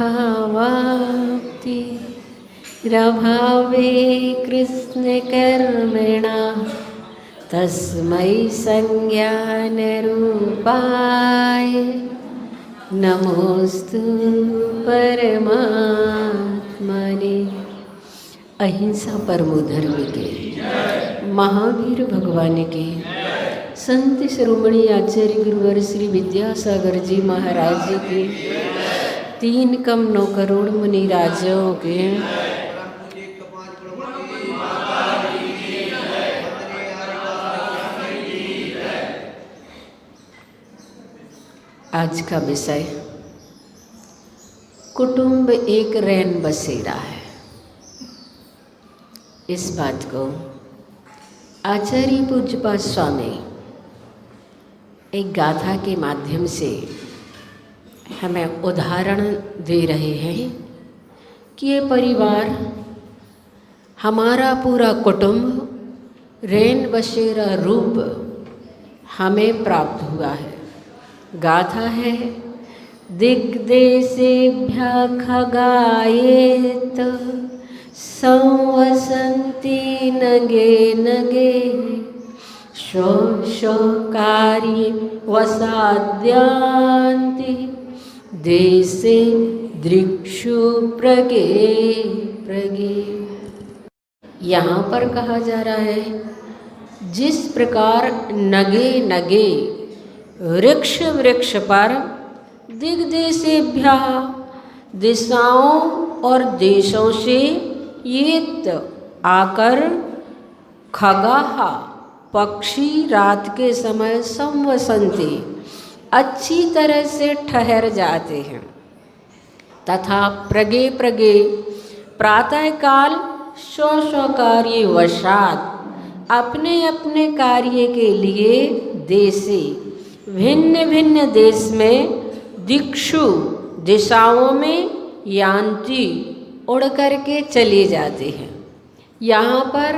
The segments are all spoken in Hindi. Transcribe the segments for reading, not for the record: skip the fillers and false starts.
भावाप्तिरभावे कृष्णकर्मणा तस्मै संज्ञानरूपाय नमोस्तु परमात्मने। अहिंसा परमो धर्म के, महावीर भगवान के, संत शिरोमणि आचार्य गुरुवर श्री विद्यासागर जी महाराज जी के, 3 कम 9 करोड़ मुनि राजाओं के, आज का विषय कुटुंब एक रैन बसेरा है। इस बात को आचार्य पूज्यपाद स्वामी एक गाथा के माध्यम से हमें उदाहरण दे रहे हैं कि ये परिवार, हमारा पूरा कुटुंब रैन बसेरा रूप हमें प्राप्त हुआ है। गाथा है, दिग्देशेभ्यः खगायेत संवसन्ति नगे नगे शोषकार्ये वसाद्यांति देशे दृक्षु प्रगे प्रगे। यहाँ पर कहा जा रहा है, जिस प्रकार नगे नगे वृक्ष वृक्ष पर दिग्देशेभ्यः दिशाओं और देशों से ये आकर खगाः पक्षी रात के समय संवसन्ति अच्छी तरह से ठहर जाते हैं, तथा प्रगे प्रगे प्रातःकाल स्व कार्य वशात अपने अपने कार्य के लिए देशे भिन्न भिन्न देश में दिक्षु दिशाओं में यान्ति उड़ करके चले जाते हैं। यहाँ पर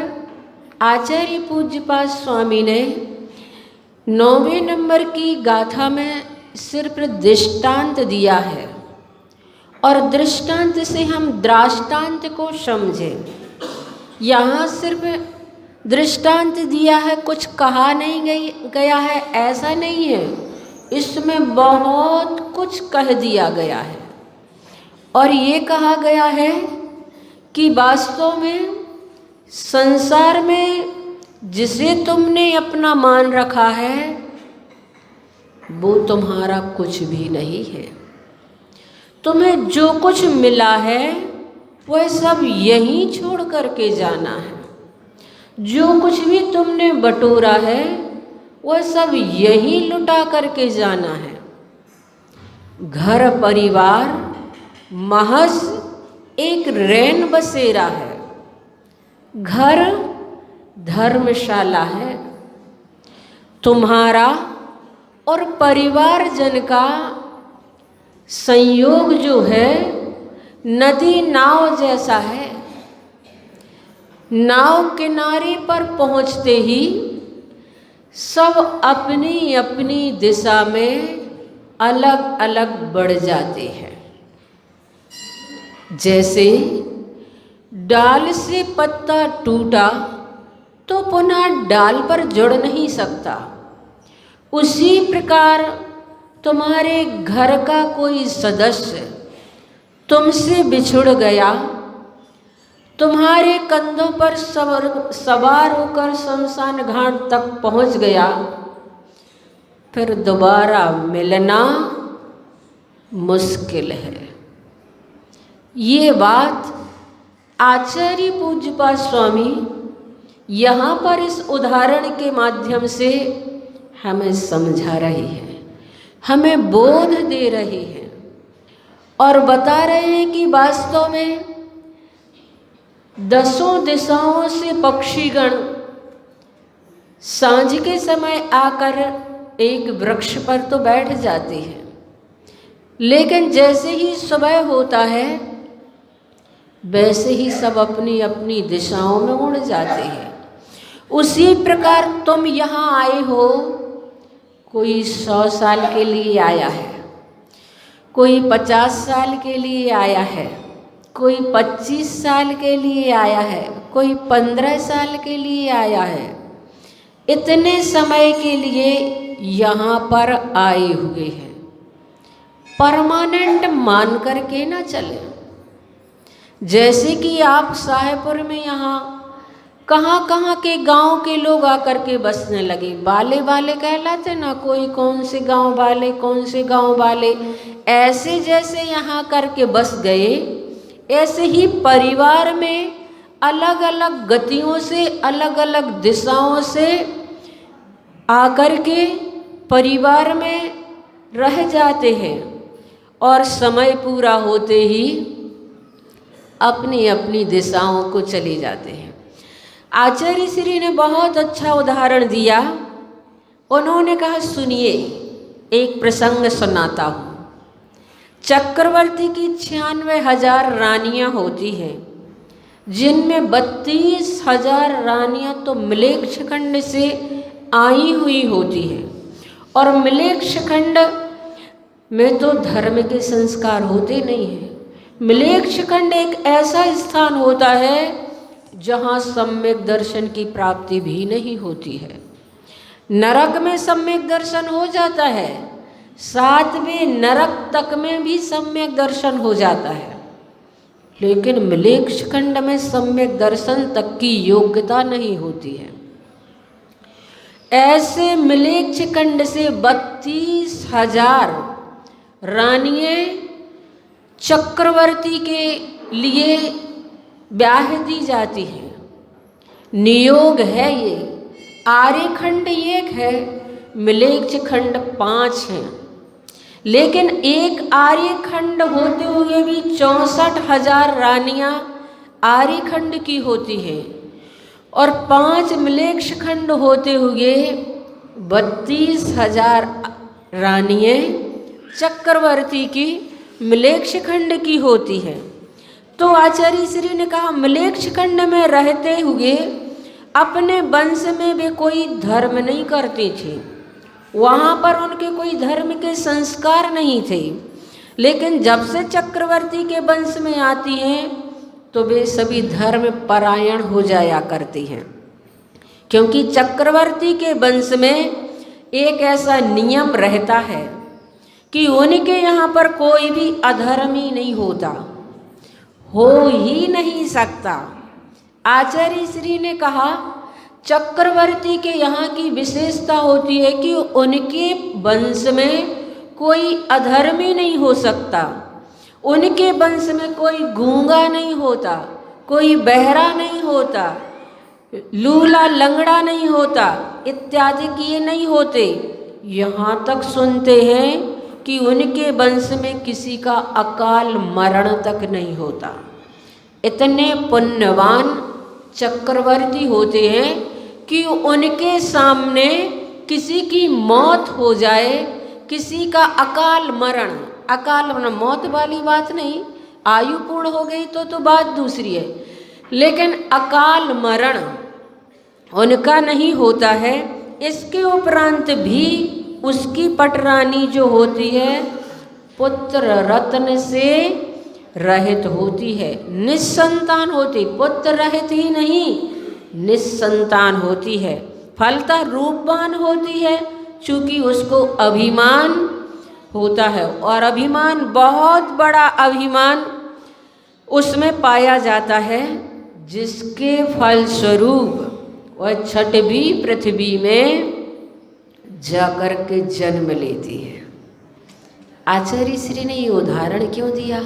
आचार्य पूज्यपाद स्वामी ने 9वें नंबर की गाथा में सिर्फ दृष्टांत दिया है, और दृष्टांत से हम दृष्टांत को समझें। यहाँ सिर्फ दृष्टांत दिया है, कुछ कहा नहीं गया है, ऐसा नहीं है। इसमें बहुत कुछ कह दिया गया है, और ये कहा गया है कि वास्तव में संसार में जिसे तुमने अपना मान रखा है वो तुम्हारा कुछ भी नहीं है। तुम्हें जो कुछ मिला है वह सब यहीं छोड़ करके जाना है। जो कुछ भी तुमने बटोरा है वह सब यहीं लुटा करके जाना है। घर परिवार महज एक रैन बसेरा है। घर धर्मशाला है। तुम्हारा और परिवार जन का संयोग जो है नदी नाव जैसा है। नाव किनारे पर पहुँचते ही सब अपनी अपनी दिशा में अलग अलग बढ़ जाते हैं। जैसे डाल से पत्ता टूटा तो पुनः डाल पर जुड़ नहीं सकता, उसी प्रकार तुम्हारे घर का कोई सदस्य तुमसे बिछुड़ गया, तुम्हारे कंधों पर सवार होकर शमशान घाट तक पहुंच गया, फिर दोबारा मिलना मुश्किल है। ये बात आचार्य पूज्यपाद स्वामी यहाँ पर इस उदाहरण के माध्यम से हमें समझा रहे हैं, हमें बोध दे रहे हैं और बता रहे हैं कि वास्तव में 10 दिशाओं से पक्षीगण सांझ के समय आकर एक वृक्ष पर तो बैठ जाते हैं, लेकिन जैसे ही सुबह होता है वैसे ही सब अपनी अपनी दिशाओं में उड़ जाते हैं। उसी प्रकार तुम यहाँ आए हो, कोई 100 साल के लिए आया है, कोई 50 साल के लिए आया है, कोई 25 साल के लिए आया है, कोई 15 साल के लिए आया है। इतने समय के लिए यहाँ पर आए हुए हैं। परमानेंट मान करके ना चले। जैसे कि आप साहेबपुर में यहाँ कहाँ कहाँ के गांव के लोग आकर के बसने लगे, बाले बाले कहलाते ना, कोई कौन से गांव वाले, कौन से गांव वाले, ऐसे जैसे यहाँ करके बस गए, ऐसे ही परिवार में अलग अलग गतियों से, अलग अलग दिशाओं से आकर के परिवार में रह जाते हैं और समय पूरा होते ही अपनी अपनी दिशाओं को चले जाते हैं। आचार्य श्री ने बहुत अच्छा उदाहरण दिया। उन्होंने कहा, सुनिए, एक प्रसंग सुनाता हूँ। चक्रवर्ती की 96,000 रानियां होती हैं, जिनमें 32,000 रानियां तो मिलेच्छ खंड से आई हुई होती हैं। और मिलेच्छ खंड में तो धर्म के संस्कार होते नहीं हैं। मिलेच्छ खंड एक ऐसा स्थान होता है जहाँ सम्यक दर्शन की प्राप्ति भी नहीं होती है। नरक में सम्यक दर्शन हो जाता है, 7वें नरक तक में भी सम्यक दर्शन हो जाता है, लेकिन मिलेच्छ खंड में सम्यक दर्शन तक की योग्यता नहीं होती है। ऐसे मिलेच्छ खंड से 32,000 रानियां चक्रवर्ती के लिए ब्याह दी जाती हैं। नियोग है ये। आर्यखंड एक है, मिलेच्छ खंड 5 हैं, लेकिन एक आर्यखंड होते हुए भी 64,000 रानियां आर्यखंड की होती हैं और 5 मिलेच्छ खंड होते हुए 32,000 रानियां चक्रवर्ती की मिलेच्छ खंड की होती है। तो आचार्य श्री ने कहा, मिलेच्छ खंड में रहते हुए अपने वंश में वे कोई धर्म नहीं करती थी, वहाँ पर उनके कोई धर्म के संस्कार नहीं थे। लेकिन जब से चक्रवर्ती के वंश में आती हैं तो वे सभी धर्म परायण हो जाया करती हैं, क्योंकि चक्रवर्ती के वंश में एक ऐसा नियम रहता है कि उनके यहाँ पर कोई भी अधर्मी नहीं होता, हो ही नहीं सकता। आचार्य श्री ने कहा, चक्रवर्ती के यहाँ की विशेषता होती है कि उनके वंश में कोई अधर्मी नहीं हो सकता, उनके वंश में कोई गूंगा नहीं होता, कोई बहरा नहीं होता, लूला लंगड़ा नहीं होता, इत्यादि किए नहीं होते। यहाँ तक सुनते हैं कि उनके वंश में किसी का अकाल मरण तक नहीं होता। इतने पुण्यवान चक्रवर्ती होते हैं कि उनके सामने किसी की मौत हो जाए, किसी का अकाल मरण, अकाल मरण मौत वाली बात नहीं, आयु पूर्ण हो गई तो बात दूसरी है, लेकिन अकाल मरण उनका नहीं होता है। इसके उपरांत भी उसकी पटरानी जो होती है पुत्र रत्न से रहित होती है, निस्संतान होती, पुत्र रहित ही नहीं, निस्संतान होती है। फलतः रूपवान होती है, चूँकि उसको अभिमान होता है, और अभिमान, बहुत बड़ा अभिमान उसमें पाया जाता है, जिसके फलस्वरूप वह छठवीं पृथ्वी में जाकर के जन्म लेती है। आचार्य श्री ने ये उदाहरण क्यों दिया?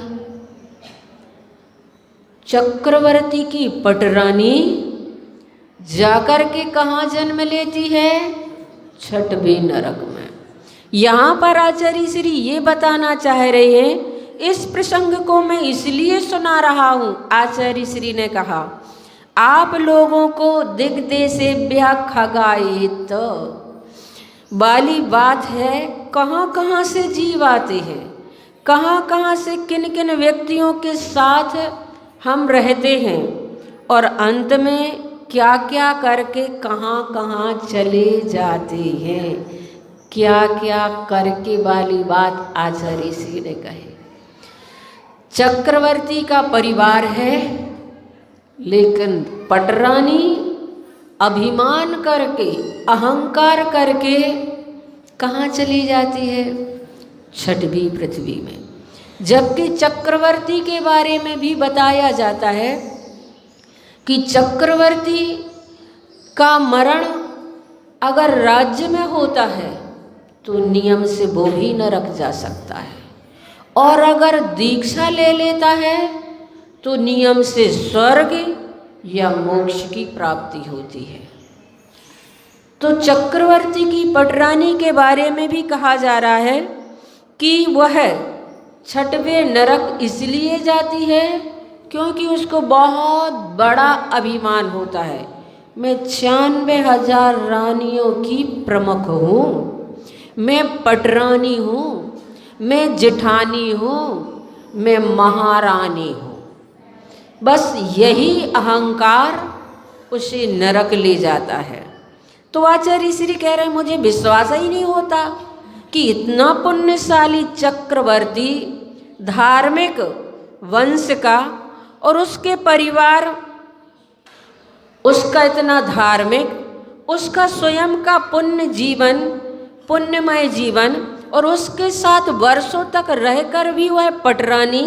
चक्रवर्ती की पटरानी जाकर के कहाँ जन्म लेती है? छठवें नरक में। यहाँ पर आचार्य श्री ये बताना चाह रहे हैं, इस प्रसंग को मैं इसलिए सुना रहा हूँ। आचार्य श्री ने कहा, आप लोगों को दिग्देशेभ्यः खगायेत वाली बात है, कहाँ कहाँ से जीव आते हैं, कहाँ कहाँ से किन किन व्यक्तियों के साथ हम रहते हैं, और अंत में क्या क्या करके कहाँ कहाँ चले जाते हैं, क्या क्या करके वाली बात आचार्य श्री ने कही। चक्रवर्ती का परिवार है, लेकिन पटरानी अभिमान करके, अहंकार करके कहाँ चली जाती है? छठवीं पृथ्वी में। जबकि चक्रवर्ती के बारे में भी बताया जाता है कि चक्रवर्ती का मरण अगर राज्य में होता है तो नियम से वो भी नरक जा सकता है, और अगर दीक्षा ले लेता है तो नियम से स्वर्ग या मोक्ष की प्राप्ति होती है। तो चक्रवर्ती की पटरानी के बारे में भी कहा जा रहा है कि वह छठवें नरक इसलिए जाती है क्योंकि उसको बहुत बड़ा अभिमान होता है। मैं 96,000 रानियों की प्रमुख हूँ, मैं पटरानी हूँ, मैं जेठानी हूँ, मैं महारानी हूँ। बस यही अहंकार उसे नरक ले जाता है। तो आचार्य श्री कह रहे हैं मुझे विश्वास ही नहीं होता कि इतना पुण्यशाली चक्रवर्ती, धार्मिक वंश का, और उसके परिवार उसका इतना धार्मिक, उसका स्वयं का पुण्य जीवन, पुण्यमय जीवन, और उसके साथ वर्षों तक रहकर भी वह पटरानी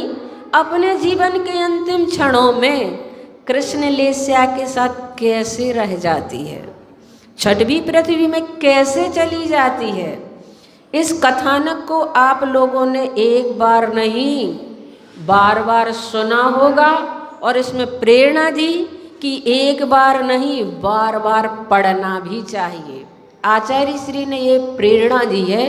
अपने जीवन के अंतिम क्षणों में कृष्ण लेस्या के साथ कैसे रह जाती है, छठवीं पृथ्वी में कैसे चली जाती है। इस कथानक को आप लोगों ने एक बार नहीं बार बार सुना होगा, और इसमें प्रेरणा दी कि एक बार नहीं बार बार पढ़ना भी चाहिए। आचार्य श्री ने ये प्रेरणा दी है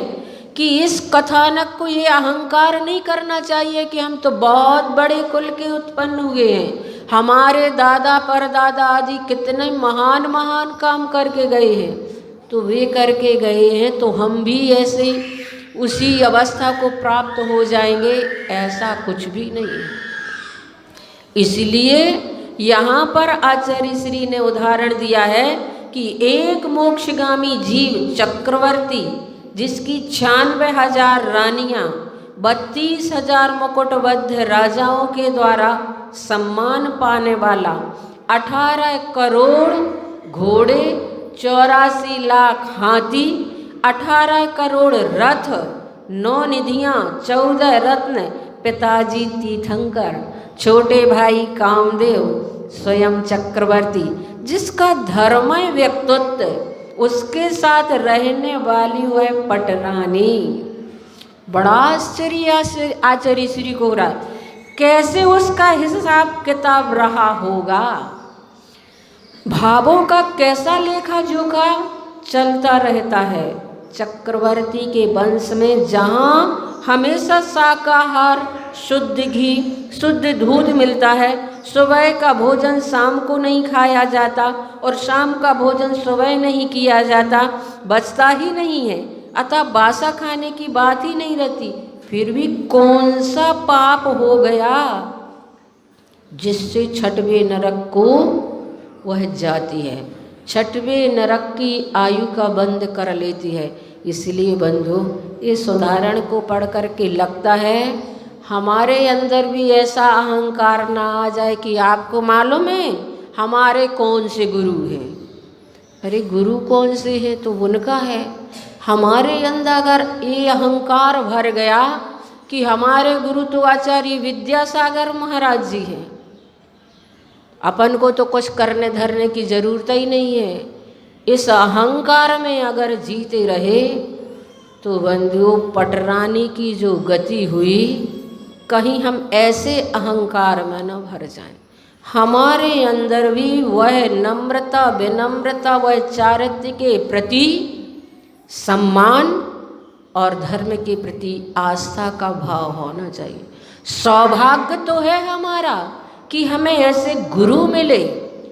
कि इस कथानक को ये अहंकार नहीं करना चाहिए कि हम तो बहुत बड़े कुल के उत्पन्न हुए हैं, हमारे दादा परदादा आदि कितने महान महान काम करके गए हैं, तो वे करके गए हैं तो हम भी ऐसे ही उसी अवस्था को प्राप्त हो जाएंगे, ऐसा कुछ भी नहीं है। इसलिए यहाँ पर आचार्य श्री ने उदाहरण दिया है कि एक मोक्षगामी जीव चक्रवर्ती, जिसकी 96,000 रानियां, 32,000 मुकुटबद्ध राजाओं के द्वारा सम्मान पाने वाला, 18 करोड़ घोड़े, 84 लाख हाथी, 18 करोड़ रथ, 9 निधियां, 14 रत्न, पिताजी तीर्थंकर, छोटे भाई कामदेव, स्वयं चक्रवर्ती, जिसका धर्ममय व्यक्तित्व, उसके साथ रहने वाली वह पटरानी। बड़ा आश्चर्य आचार्य श्री को रहा, कैसे उसका हिसाब किताब रहा होगा, भावों का कैसा लेखा जोखा चलता रहता है। चक्रवर्ती के वंश में जहाँ हमेशा शाकाहार, शुद्ध घी, शुद्ध दूध मिलता है, सुबह का भोजन शाम को नहीं खाया जाता और शाम का भोजन सुबह नहीं किया जाता, बचता ही नहीं है, अतः बासा खाने की बात ही नहीं रहती। फिर भी कौन सा पाप हो गया जिससे छठवें नरक को वह जाती है, छठवें नरक की आयु का बंद कर लेती है। इसलिए बंधु, इस उदाहरण को पढ़ कर के लगता है हमारे अंदर भी ऐसा अहंकार ना आ जाए कि आपको मालूम है हमारे कौन से गुरु हैं। अरे गुरु कौन से हैं तो उनका है। हमारे अंदर अगर ये अहंकार भर गया कि हमारे गुरु तो आचार्य विद्यासागर महाराज जी हैं, अपन को तो कुछ करने धरने की जरूरत ही नहीं है। इस अहंकार में अगर जीते रहे तो बंधुओं, पटरानी की जो गति हुई, कहीं हम ऐसे अहंकार में न भर जाएं। हमारे अंदर भी वह नम्रता, विनम्रता, वह चारित्र्य के प्रति सम्मान और धर्म के प्रति आस्था का भाव होना चाहिए। सौभाग्य तो है हमारा कि हमें ऐसे गुरु मिले,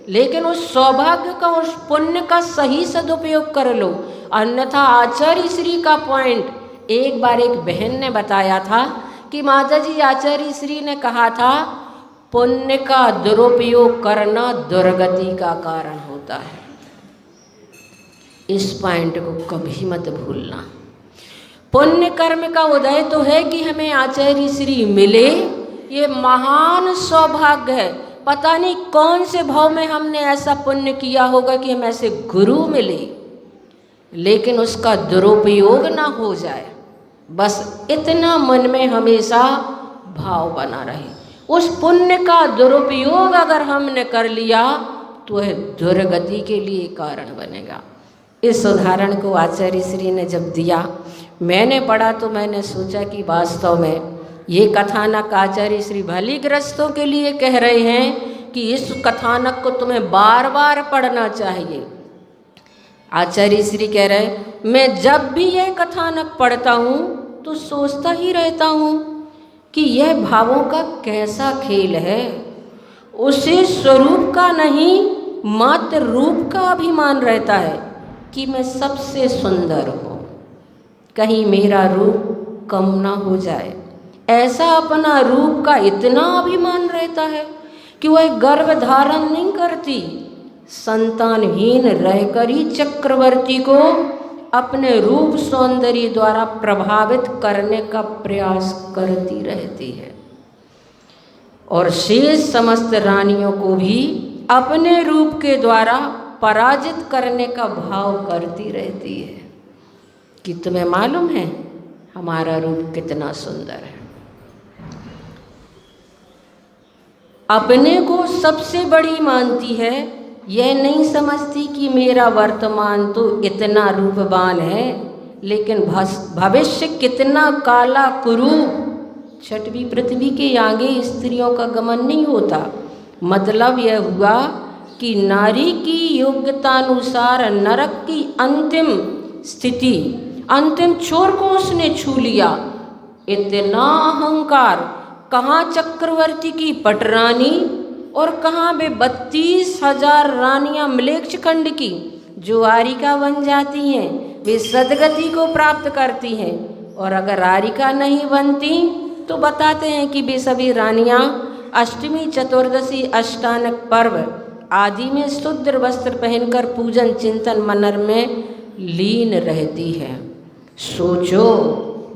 लेकिन उस सौभाग्य का, उस पुण्य का सही सदुपयोग कर लो। अन्यथा आचार्य श्री का पॉइंट एक बार एक बहन ने बताया था कि माता जी, आचार्य श्री ने कहा था पुण्य का दुरुपयोग करना दुर्गति का कारण होता है। इस पॉइंट को कभी मत भूलना। पुण्य कर्म का उदय तो है कि हमें आचार्य श्री मिले, ये महान सौभाग्य है। पता नहीं कौन से भाव में हमने ऐसा पुण्य किया होगा कि हमें ऐसे गुरु मिले, लेकिन उसका दुरुपयोग ना हो जाए, बस इतना मन में हमेशा भाव बना रहे। उस पुण्य का दुरुपयोग अगर हमने कर लिया तो वह दुर्गति के लिए कारण बनेगा। इस उदाहरण को आचार्य श्री ने जब दिया, मैंने पढ़ा तो मैंने सोचा कि वास्तव में ये कथानक आचार्य श्री भली ग्रस्तों के लिए कह रहे हैं कि इस कथानक को तुम्हें बार बार पढ़ना चाहिए। आचार्य श्री कह रहे, मैं जब भी यह कथानक पढ़ता हूँ तो सोचता ही रहता हूँ कि यह भावों का कैसा खेल है। उसे स्वरूप का नहीं मात्र रूप का अभिमान रहता है कि मैं सबसे सुंदर हूँ, कहीं मेरा रूप कम ना हो जाए। ऐसा अपना रूप का इतना अभिमान रहता है कि वह गर्भ धारण नहीं करती, संतानहीन रहकर ही चक्रवर्ती को अपने रूप सौंदर्य द्वारा प्रभावित करने का प्रयास करती रहती है, और शेष समस्त रानियों को भी अपने रूप के द्वारा पराजित करने का भाव करती रहती है कि तुम्हें मालूम है हमारा रूप कितना सुंदर है। अपने को सबसे बड़ी मानती है, यह नहीं समझती कि मेरा वर्तमान तो इतना रूपवान है, लेकिन भविष्य कितना काला कुरूप। छठवीं पृथ्वी के आगे स्त्रियों का गमन नहीं होता। मतलब यह हुआ कि नारी की योग्यतानुसार नरक की अंतिम स्थिति, अंतिम छोर को उसने छू लिया। इतना अहंकार, कहाँ चक्रवर्ती की पटरानी और कहाँ वे 32,000 रानियां मलेच्छ खंड की जो आरिका बन जाती हैं, वे सदगति को प्राप्त करती हैं, और अगर आरिका नहीं बनती तो बताते हैं कि वे सभी रानियां अष्टमी, चतुर्दशी, अष्टानक पर्व आदि में शुद्ध वस्त्र पहनकर पूजन चिंतन मनन में लीन रहती है। सोचो,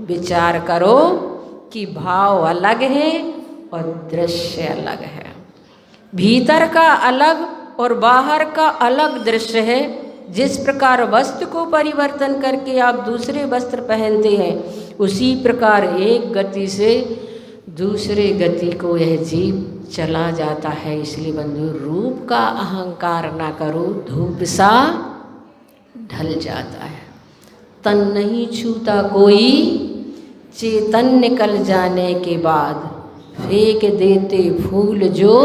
विचार करो कि भाव अलग है और दृश्य अलग है। भीतर का अलग और बाहर का अलग दृश्य है। जिस प्रकार वस्त्र को परिवर्तन करके आप दूसरे वस्त्र पहनते हैं, उसी प्रकार एक गति से दूसरे गति को यह जीव चला जाता है। इसलिए बंधु, रूप का अहंकार ना करो, धूप सा ढल जाता है। तन नहीं छूता कोई, चेतन निकल जाने के बाद फेंक देते फूल जो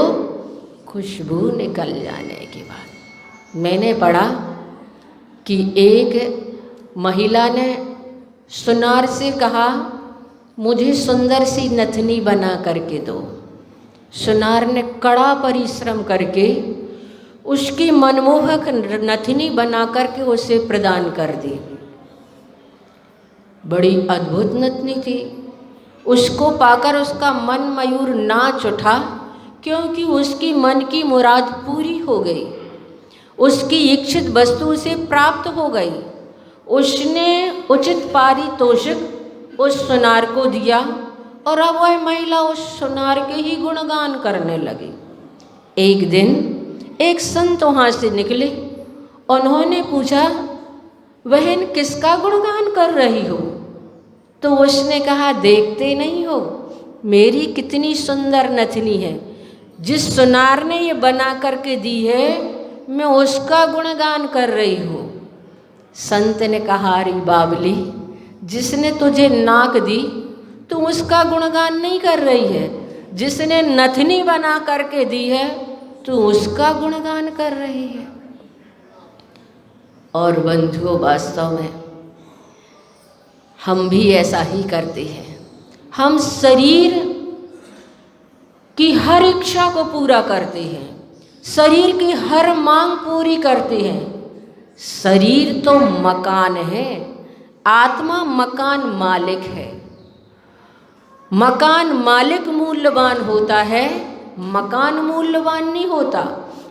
खुशबू निकल जाने के बाद। मैंने पढ़ा कि एक महिला ने सुनार से कहा, मुझे सुंदर सी नथनी बना करके दो। सुनार ने कड़ा परिश्रम करके उसकी मनमोहक नथनी बना करके उसे प्रदान कर दी। बड़ी अद्भुत नथनी थी। उसको पाकर उसका मन मयूर नाच उठा, क्योंकि उसकी मन की मुराद पूरी हो गई, उसकी इच्छित वस्तु उसे प्राप्त हो गई। उसने उचित पारितोषिक उस सुनार को दिया और अब वह महिला उस सुनार के ही गुणगान करने लगी। एक दिन एक संत वहाँ से निकले। उन्होंने पूछा, बहन किसका गुणगान कर रही हो? तो उसने कहा, देखते नहीं हो मेरी कितनी सुंदर नथनी है, जिस सुनार ने ये बना करके दी है मैं उसका गुणगान कर रही हूँ। संत ने कहा, अरे बावली, जिसने तुझे नाक दी तू उसका गुणगान नहीं कर रही है, जिसने नथनी बना करके दी है तू उसका गुणगान कर रही है। और बंधुओं, वास्तव में हम भी ऐसा ही करते हैं। हम शरीर की हर इच्छा को पूरा करते हैं, शरीर की हर मांग पूरी करते हैं। शरीर तो मकान है, आत्मा मकान मालिक है। मकान मालिक मूल्यवान होता है, मकान मूल्यवान नहीं होता।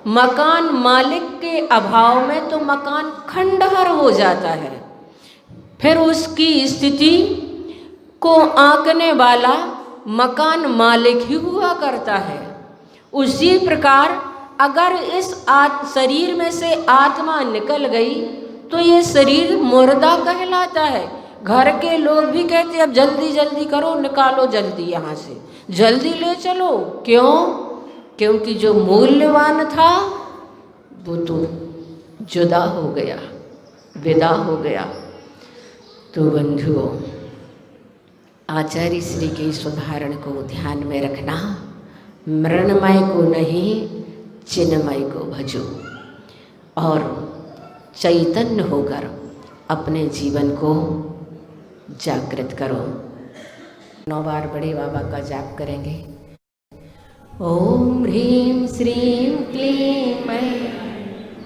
मकान मालिक के अभाव में तो मकान खंडहर हो जाता है। फिर उसकी स्थिति को आंकने वाला मकान मालिक ही हुआ करता है। उसी प्रकार अगर इस शरीर में से आत्मा निकल गई तो ये शरीर मुर्दा कहलाता है। घर के लोग भी कहते अब जल्दी जल्दी करो, निकालो जल्दी यहाँ से, जल्दी ले चलो। क्यों? क्योंकि जो मूल्यवान था वो तो जुदा हो गया, विदा हो गया। तो बंधुओं, आचार्य श्री के इस उदाहरण को ध्यान में रखना। मृण्मय को नहीं, चिन्मय को भजो और चैतन्य होकर अपने जीवन को जागृत करो। 9 बार बड़े बाबा का जाप करेंगे। ओम ह्रीं श्रीं क्लीं मैं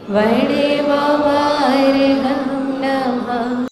बड़े बाबा रे हम नमः।